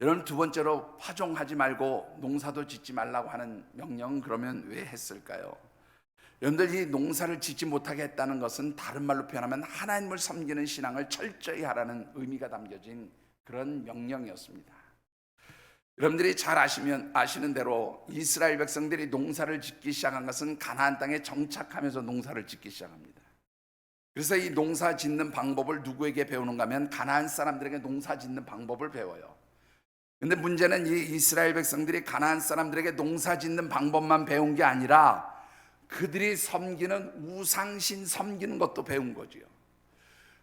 여러분, 두 번째로 파종하지 말고 농사도 짓지 말라고 하는 명령은 그러면 왜 했을까요? 여러분들 이 농사를 짓지 못하게 했다는 것은 다른 말로 표현하면 하나님을 섬기는 신앙을 철저히 하라는 의미가 담겨진 그런 명령이었습니다. 여러분들이 잘 아시는 대로 이스라엘 백성들이 농사를 짓기 시작한 것은 가나안 땅에 정착하면서 농사를 짓기 시작합니다. 그래서 이 농사 짓는 방법을 누구에게 배우는가 하면 가나안 사람들에게 농사 짓는 방법을 배워요. 근데 문제는 이 이스라엘 백성들이 가나안 사람들에게 농사 짓는 방법만 배운 게 아니라 그들이 섬기는 우상신 섬기는 것도 배운 거지요.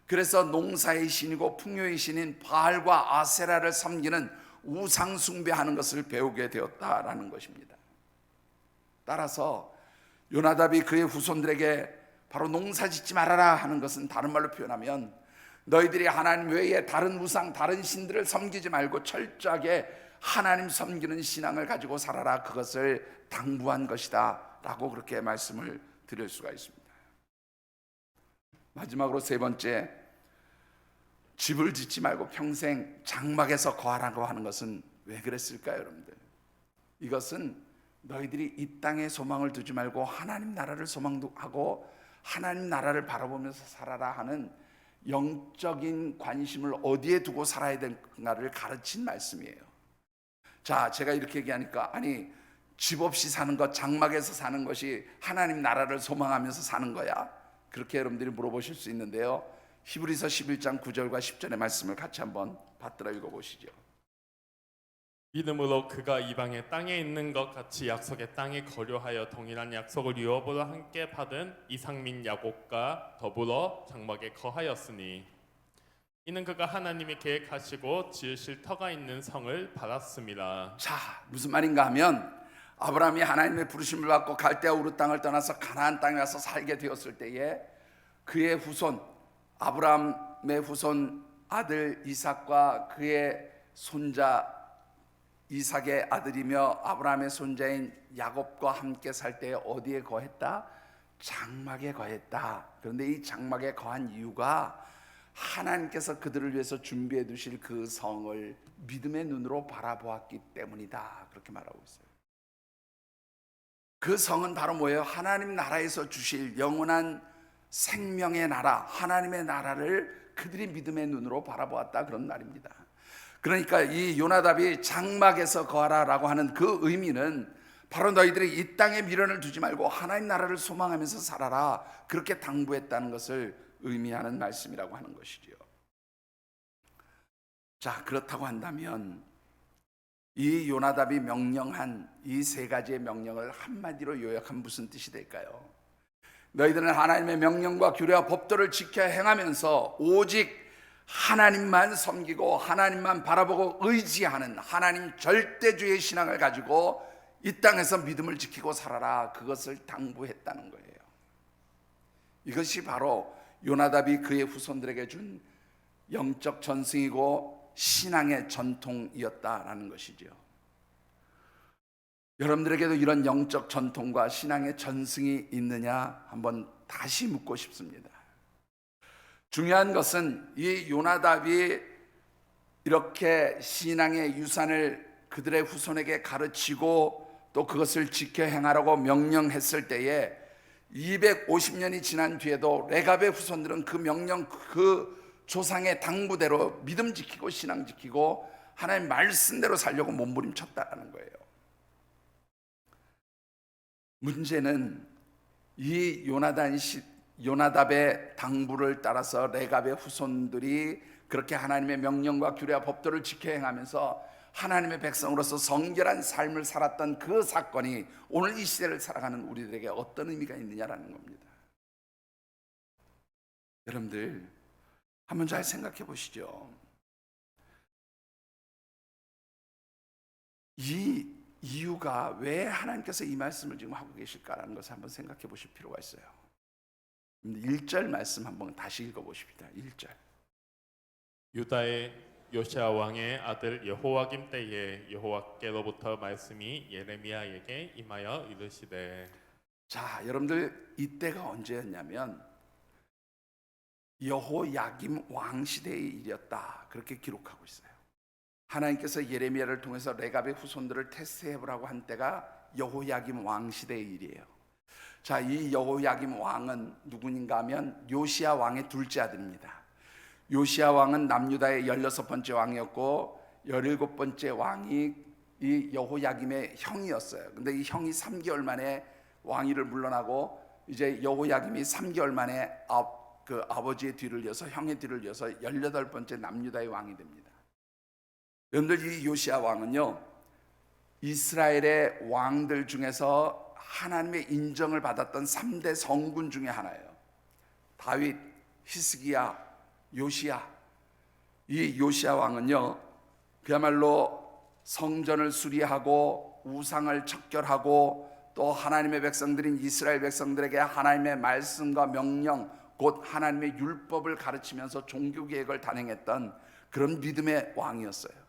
그래서 농사의 신이고 풍요의 신인 바알과 아세라를 섬기는 우상 숭배하는 것을 배우게 되었다라는 것입니다. 따라서 요나답이 그의 후손들에게 바로 농사 짓지 말아라 하는 것은 다른 말로 표현하면 너희들이 하나님 외에 다른 우상, 다른 신들을 섬기지 말고 철저하게 하나님 섬기는 신앙을 가지고 살아라, 그것을 당부한 것이다 라고 그렇게 말씀을 드릴 수가 있습니다. 마지막으로 세 번째, 집을 짓지 말고 평생 장막에서 거하라고 하는 것은 왜 그랬을까요, 여러분들? 이것은 너희들이 이 땅에 소망을 두지 말고 하나님 나라를 소망하고 하나님 나라를 바라보면서 살아라 하는 영적인 관심을 어디에 두고 살아야 되는가를 가르친 말씀이에요. 자, 제가 이렇게 얘기하니까 아니 집 없이 사는 것, 장막에서 사는 것이 하나님 나라를 소망하면서 사는 거야? 그렇게 여러분들이 물어보실 수 있는데요, 히브리서 11장 9절과 10절의 말씀을 같이 한번 받들어 읽어보시죠. 믿음으로 그가 이방의 땅에 있는 것 같이 약속의 땅에 거류하여 동일한 약속을 유업으로 함께 받은 이삭 및 야곱과 더불어 장막에 거하였으니 이는 그가 하나님이 계획하시고 지으실 터가 있는 성을 받았습니다. 자, 무슨 말인가 하면 아브라함이 하나님의 부르심을 받고 갈대아 우르 땅을 떠나서 가나안 땅에 와서 살게 되었을 때에 그의 후손 아브라함의 후손 아들 이삭과 그의 손자 이삭의 아들이며 아브라함의 손자인 야곱과 함께 살 때 어디에 거했다? 장막에 거했다. 그런데 이 장막에 거한 이유가 하나님께서 그들을 위해서 준비해 두실 그 성을 믿음의 눈으로 바라보았기 때문이다. 그렇게 말하고 있어요. 그 성은 바로 뭐예요? 하나님 나라에서 주실 영원한 생명의 나라, 하나님의 나라를 그들이 믿음의 눈으로 바라보았다, 그런 말입니다. 그러니까 이 요나답이 장막에서 거하라라고 하는 그 의미는 바로 너희들이 이 땅에 미련을 두지 말고 하나님 나라를 소망하면서 살아라, 그렇게 당부했다는 것을 의미하는 말씀이라고 하는 것이지요. 자, 그렇다고 한다면 이 요나답이 명령한 이 세 가지의 명령을 한마디로 요약하면 무슨 뜻이 될까요? 너희들은 하나님의 명령과 규례와 법도를 지켜 행하면서 오직 하나님만 섬기고 하나님만 바라보고 의지하는 하나님 절대주의 신앙을 가지고 이 땅에서 믿음을 지키고 살아라, 그것을 당부했다는 거예요. 이것이 바로 요나답이 그의 후손들에게 준 영적 전승이고 신앙의 전통이었다라는 것이죠. 여러분들에게도 이런 영적 전통과 신앙의 전승이 있느냐 한번 다시 묻고 싶습니다. 중요한 것은 이 요나답이 이렇게 신앙의 유산을 그들의 후손에게 가르치고 또 그것을 지켜 행하라고 명령했을 때에 250년이 지난 뒤에도 레갑의 후손들은 그 명령, 그 조상의 당부대로 믿음 지키고 신앙 지키고 하나님 말씀대로 살려고 몸부림쳤다는 거예요. 문제는 이 요나답의 당부를 따라서 레갑의 후손들이 그렇게 하나님의 명령과 규례와 법도를 지켜 행하면서 하나님의 백성으로서 성결한 삶을 살았던 그 사건이 오늘 이 시대를 살아가는 우리들에게 어떤 의미가 있느냐라는 겁니다. 여러분들 한번 잘 생각해 보시죠. 이 이유가 왜 하나님께서 이 말씀을 지금 하고 계실까라는 것을 한번 생각해 보실 필요가 있어요. 1절 말씀 한번 다시 읽어보십시다. 1절. 유다의 요시아 왕의 아들 여호와김 때에 여호와께로부터 말씀이 예레미야에게 임하여 이르시되. 자, 여러분들 이때가 언제였냐면 여호야김 왕 시대의 일이었다, 그렇게 기록하고 있어요. 하나님께서 예레미야를 통해서 레갑의 후손들을 테스트해보라고 한 때가 여호야김 왕 시대의 일이에요. 자, 이 여호야김 왕은 누구인가 하면 요시야 왕의 둘째 아들입니다. 요시야 왕은 남유다의 16번째 왕이었고 17번째 왕이 이 여호야김의 형이었어요. 근데 이 형이 3개월 만에 왕위를 물러나고 이제 여호야김이 3개월 만에 아버지의 뒤를 이어서 형의 뒤를 이어서 18번째 남유다의 왕이 됩니다. 여러분들 이 요시야 왕은요, 이스라엘의 왕들 중에서 하나님의 인정을 받았던 3대 성군 중에 하나예요. 다윗, 히스기야, 요시야. 이 요시야 왕은요, 그야말로 성전을 수리하고 우상을 척결하고 또 하나님의 백성들인 이스라엘 백성들에게 하나님의 말씀과 명령, 곧 하나님의 율법을 가르치면서 종교개혁을 단행했던 그런 믿음의 왕이었어요.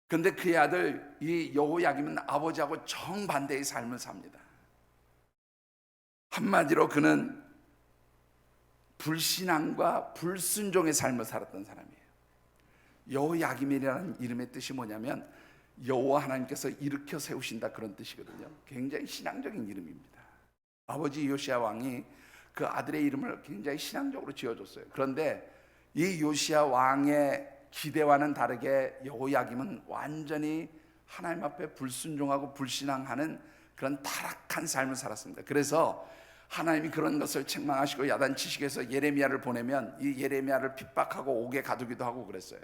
그런데 그의 아들 이 여호야김은 아버지하고 정반대의 삶을 삽니다. 한마디로 그는 불신앙과 불순종의 삶을 살았던 사람이에요. 여호야김이라는 이름의 뜻이 뭐냐면 여호와 하나님께서 일으켜 세우신다, 그런 뜻이거든요. 굉장히 신앙적인 이름입니다. 아버지 요시야 왕이 그 아들의 이름을 굉장히 신앙적으로 지어줬어요. 그런데 이 요시야 왕의 기대와는 다르게 여호야김은 완전히 하나님 앞에 불순종하고 불신앙하는 그런 타락한 삶을 살았습니다. 그래서 하나님이 그런 것을 책망하시고 야단치시기 예레미야를 보내면 이 예레미야를 핍박하고 옥에 가두기도 하고 그랬어요.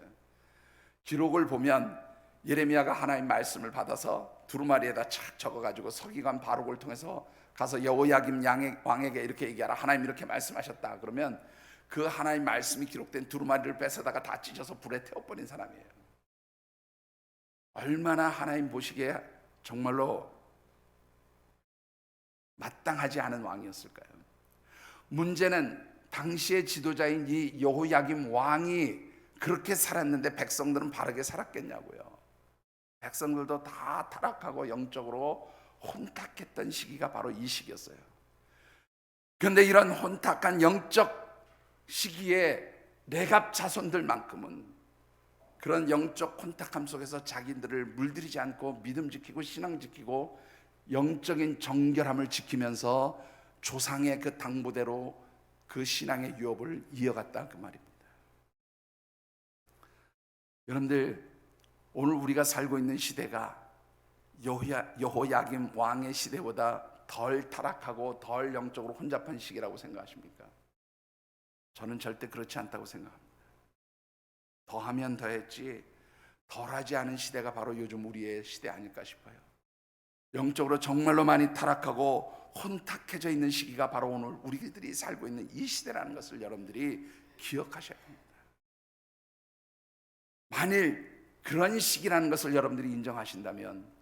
기록을 보면 예레미야가 하나님 말씀을 받아서 두루마리에다 착 적어가지고 서기관 바룩을 통해서 가서 여호야김 왕에게 이렇게 얘기하라, 하나님 이렇게 말씀하셨다. 그러면 그 하나님 말씀이 기록된 두루마리를 뺏어다가 다 찢어서 불에 태워버린 사람이에요. 얼마나 하나님 보시기에 정말로 마땅하지 않은 왕이었을까요? 문제는 당시의 지도자인 이 여호야김 왕이 그렇게 살았는데 백성들은 바르게 살았겠냐고요. 백성들도 다 타락하고 영적으로 혼탁했던 시기가 바로 이 시기였어요. 그런데 이런 혼탁한 영적 시기에 레갑 자손들만큼은 그런 영적 혼탁함 속에서 자기들을 물들이지 않고 믿음 지키고 신앙 지키고 영적인 정결함을 지키면서 조상의 그 당부대로 그 신앙의 유업을 이어갔다 그 말입니다. 여러분들, 오늘 우리가 살고 있는 시대가 여호야김 왕의 시대보다 덜 타락하고 덜 영적으로 혼잡한 시기라고 생각하십니까? 저는 절대 그렇지 않다고 생각합니다. 더하면 더했지 덜하지 않은 시대가 바로 요즘 우리의 시대 아닐까 싶어요. 영적으로 정말로 많이 타락하고 혼탁해져 있는 시기가 바로 오늘 우리들이 살고 있는 이 시대라는 것을 여러분들이 기억하셔야 합니다. 만일 그런 시기라는 것을 여러분들이 인정하신다면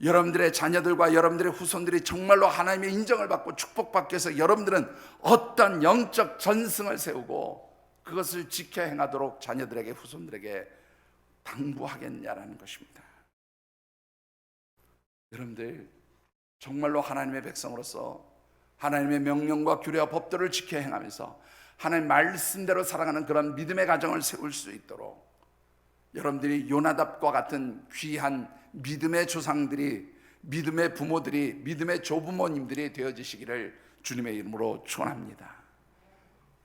여러분들의 자녀들과 여러분들의 후손들이 정말로 하나님의 인정을 받고 축복받기 위해서 여러분들은 어떤 영적 전승을 세우고 그것을 지켜 행하도록 자녀들에게 후손들에게 당부하겠냐라는 것입니다. 여러분들, 정말로 하나님의 백성으로서 하나님의 명령과 규례와 법도를 지켜 행하면서 하나님 말씀대로 살아가는 그런 믿음의 가정을 세울 수 있도록 여러분들이 요나답과 같은 귀한 믿음의 조상들이, 믿음의 부모들이, 믿음의 조부모님들이 되어지시기를 주님의 이름으로 축원합니다.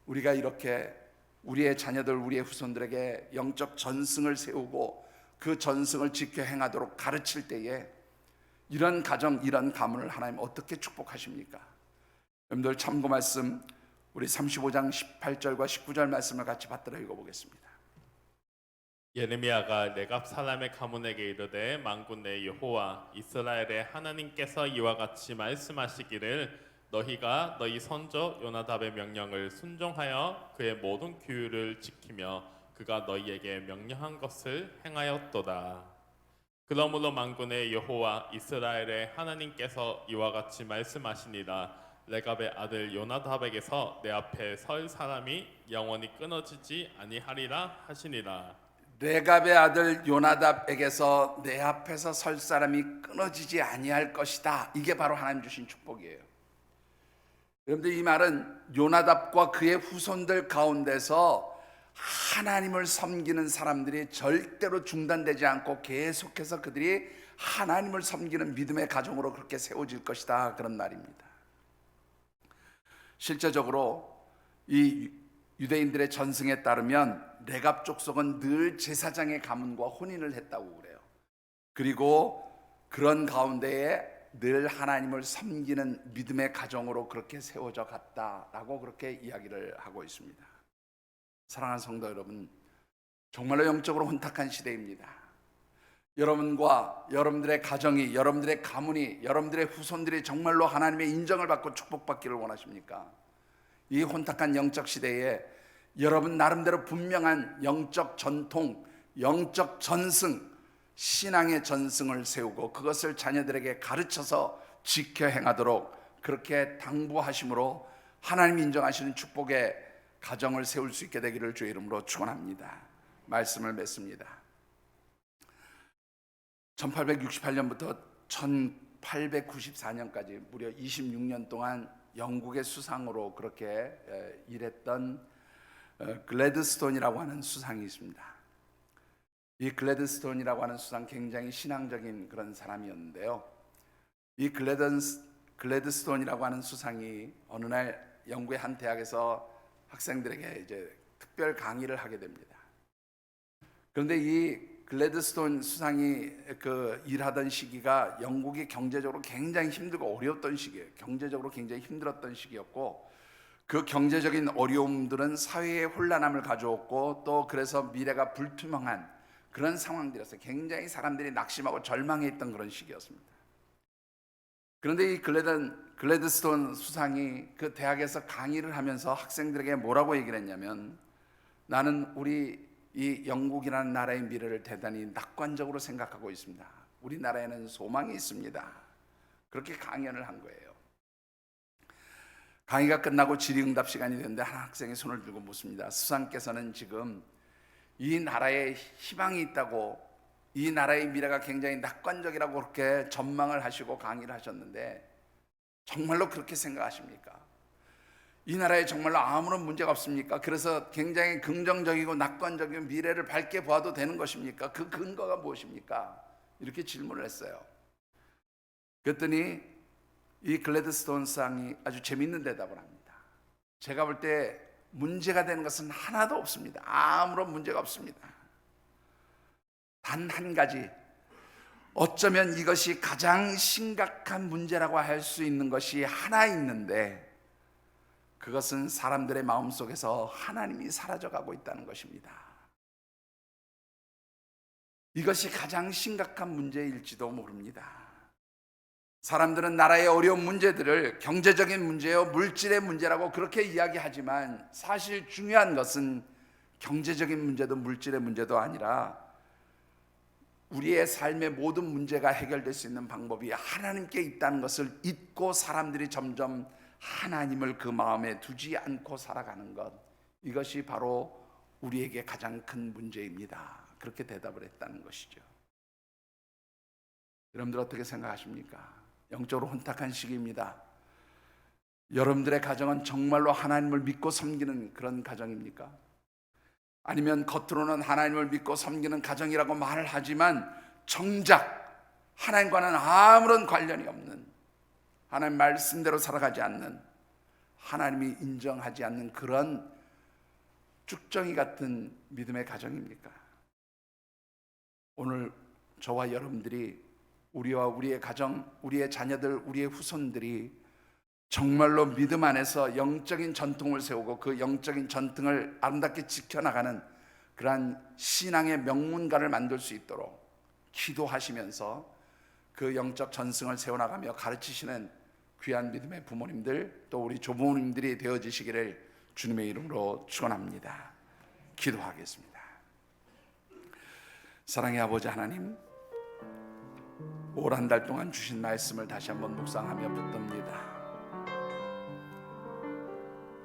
우리가 이렇게 우리의 자녀들, 우리의 후손들에게 영적 전승을 세우고 그 전승을 지켜 행하도록 가르칠 때에 이런 가정, 이런 가문을 하나님 어떻게 축복하십니까? 여러분들 참고 말씀, 우리 35장 18절과 19절 말씀을 같이 받들어 읽어보겠습니다. 예레미야가 레갑 사람의 가문에게 이르되 만군의 여호와 이스라엘의 하나님께서 이와 같이 말씀하시기를 너희가 너희 선조 요나답의 명령을 순종하여 그의 모든 규율을 지키며 그가 너희에게 명령한 것을 행하였도다. 그러므로 만군의 여호와 이스라엘의 하나님께서 이와 같이 말씀하시니라 레갑의 아들 요나답에게서 내 앞에 설 사람이 영원히 끊어지지 아니하리라 하시니라. 레갑의 아들 요나답에게서 내 앞에서 설 사람이 끊어지지 아니할 것이다. 이게 바로 하나님 주신 축복이에요. 여러분들, 이 말은 요나답과 그의 후손들 가운데서 하나님을 섬기는 사람들이 절대로 중단되지 않고 계속해서 그들이 하나님을 섬기는 믿음의 가정으로 그렇게 세워질 것이다, 그런 말입니다. 실제적으로 이 유대인들의 전승에 따르면 레갑 족속은 늘 제사장의 가문과 혼인을 했다고 그래요. 그리고 그런 가운데에 늘 하나님을 섬기는 믿음의 가정으로 그렇게 세워져 갔다라고 그렇게 이야기를 하고 있습니다. 사랑하는 성도 여러분, 정말로 영적으로 혼탁한 시대입니다. 여러분과 여러분들의 가정이, 여러분들의 가문이, 여러분들의 후손들이 정말로 하나님의 인정을 받고 축복받기를 원하십니까? 이 혼탁한 영적 시대에 여러분 나름대로 분명한 영적 전통, 영적 전승, 신앙의 전승을 세우고 그것을 자녀들에게 가르쳐서 지켜 행하도록 그렇게 당부하심으로 하나님이 인정하시는 축복의 가정을 세울 수 있게 되기를 주의 이름으로 축원합니다. 말씀을 맺습니다. 1868년부터 1894년까지 무려 26년 동안 영국의 수상으로 그렇게 일했던 글래드스톤이라고 하는 수상이 있습니다. 이 글래드스톤이라고 하는 수상 굉장히 신앙적인 그런 사람이었는데요. 이 글래드스톤이라고 하는 수상이 어느 날 영국의 한 대학에서 학생들에게 이제 특별 강의를 하게 됩니다. 그런데 이 글래드스톤 수상이 그 일하던 시기가 영국이 경제적으로 굉장히 힘들고 어려웠던 시기예요. 경제적으로 굉장히 힘들었던 시기였고 그 경제적인 어려움들은 사회의 혼란함을 가져왔고 또 그래서 미래가 불투명한 그런 상황들이었어요. 굉장히 사람들이 낙심하고 절망해 있던 그런 시기였습니다. 그런데 이 글래드스톤 수상이 그 대학에서 강의를 하면서 학생들에게 뭐라고 얘기를 했냐면, 나는 우리 이 영국이라는 나라의 미래를 대단히 낙관적으로 생각하고 있습니다. 우리나라에는 소망이 있습니다. 그렇게 강연을 한 거예요. 강의가 끝나고 질의응답 시간이 됐는데 한 학생이 손을 들고 묻습니다. 수상께서는 지금 이 나라에 희망이 있다고, 이 나라의 미래가 굉장히 낙관적이라고 그렇게 전망을 하시고 강의를 하셨는데 정말로 그렇게 생각하십니까? 이 나라에 정말로 아무런 문제가 없습니까? 그래서 굉장히 긍정적이고 낙관적인 미래를 밝게 보아도 되는 것입니까? 그 근거가 무엇입니까? 이렇게 질문을 했어요. 그랬더니 이 글래드스톤 상이 아주 재밌는 대답을 합니다. 제가 볼 때 문제가 되는 것은 하나도 없습니다. 아무런 문제가 없습니다. 단 한 가지, 어쩌면 이것이 가장 심각한 문제라고 할 수 있는 것이 하나 있는데, 그것은 사람들의 마음속에서 하나님이 사라져가고 있다는 것입니다. 이것이 가장 심각한 문제일지도 모릅니다. 사람들은 나라의 어려운 문제들을 경제적인 문제요, 물질의 문제라고 그렇게 이야기하지만, 사실 중요한 것은 경제적인 문제도 물질의 문제도 아니라 우리의 삶의 모든 문제가 해결될 수 있는 방법이 하나님께 있다는 것을 잊고 사람들이 점점 하나님을 그 마음에 두지 않고 살아가는 것, 이것이 바로 우리에게 가장 큰 문제입니다. 그렇게 대답을 했다는 것이죠. 여러분들 어떻게 생각하십니까? 영적으로 혼탁한 시기입니다. 여러분들의 가정은 정말로 하나님을 믿고 섬기는 그런 가정입니까? 아니면 겉으로는 하나님을 믿고 섬기는 가정이라고 말을 하지만 정작 하나님과는 아무런 관련이 없는, 하나님 말씀대로 살아가지 않는, 하나님이 인정하지 않는 그런 쭉정이 같은 믿음의 가정입니까? 오늘 저와 여러분들이, 우리와 우리의 가정, 우리의 자녀들, 우리의 후손들이 정말로 믿음 안에서 영적인 전통을 세우고 그 영적인 전통을 아름답게 지켜나가는 그러한 신앙의 명문가를 만들 수 있도록 기도하시면서 그 영적 전승을 세워나가며 가르치시는 귀한 믿음의 부모님들, 또 우리 조부모님들이 되어지시기를 주님의 이름으로 축원합니다. 기도하겠습니다. 사랑의 아버지 하나님, 올 한 달 동안 주신 말씀을 다시 한번 묵상하며 붙듭니다.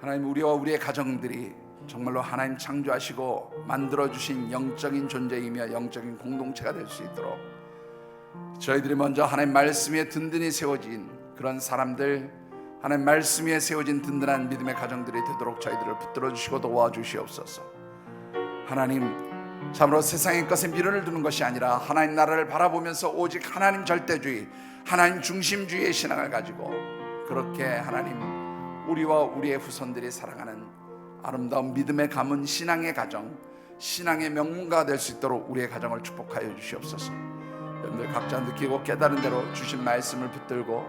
하나님, 우리와 우리의 가정들이 정말로 하나님 창조하시고 만들어주신 영적인 존재이며 영적인 공동체가 될 수 있도록 저희들이 먼저 하나님 말씀 위에 든든히 세워진 그런 사람들, 하나님 말씀 위에 세워진 든든한 믿음의 가정들이 되도록 저희들을 붙들어 주시고 도와주시옵소서. 하나님, 참으로 세상의 것에 미련을 두는 것이 아니라 하나님 나라를 바라보면서 오직 하나님 절대주의, 하나님 중심주의의 신앙을 가지고 그렇게 하나님 우리와 우리의 후손들이 살아가는 아름다운 믿음의 가문, 신앙의 가정, 신앙의 명문가가 될 수 있도록 우리의 가정을 축복하여 주시옵소서. 여러분들 각자 느끼고 깨달은 대로 주신 말씀을 붙들고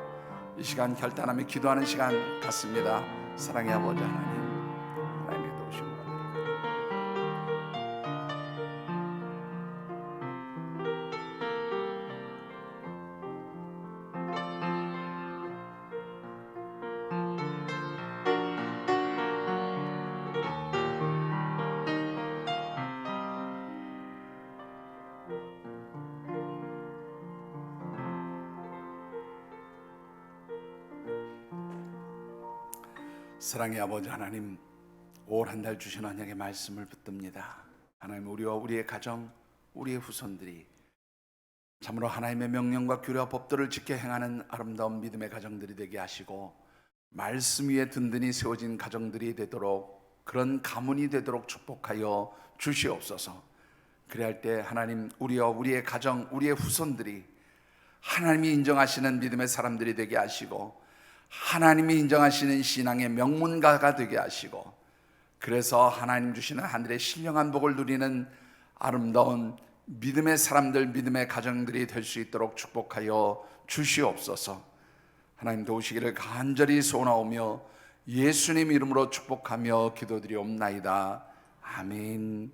이 시간 결단하며 기도하는 시간 같습니다. 사랑의 아버지 하나님, 하나님의 도우심을 사랑의 아버지 하나님, 올 한 달 주신 언약의 말씀을 붙듭니다. 하나님, 우리와 우리의 가정, 우리의 후손들이 참으로 하나님의 명령과 규례와 법도를 지켜 행하는 아름다운 믿음의 가정들이 되게 하시고 말씀 위에 든든히 세워진 가정들이 되도록, 그런 가문이 되도록 축복하여 주시옵소서. 그래야 할 때 하나님, 우리와 우리의 가정, 우리의 후손들이 하나님이 인정하시는 믿음의 사람들이 되게 하시고 하나님이 인정하시는 신앙의 명문가가 되게 하시고, 그래서 하나님 주시는 하늘의 신령한 복을 누리는 아름다운 믿음의 사람들, 믿음의 가정들이 될 수 있도록 축복하여 주시옵소서. 하나님 도우시기를 간절히 소원하오며 예수님 이름으로 축복하며 기도드리옵나이다. 아멘.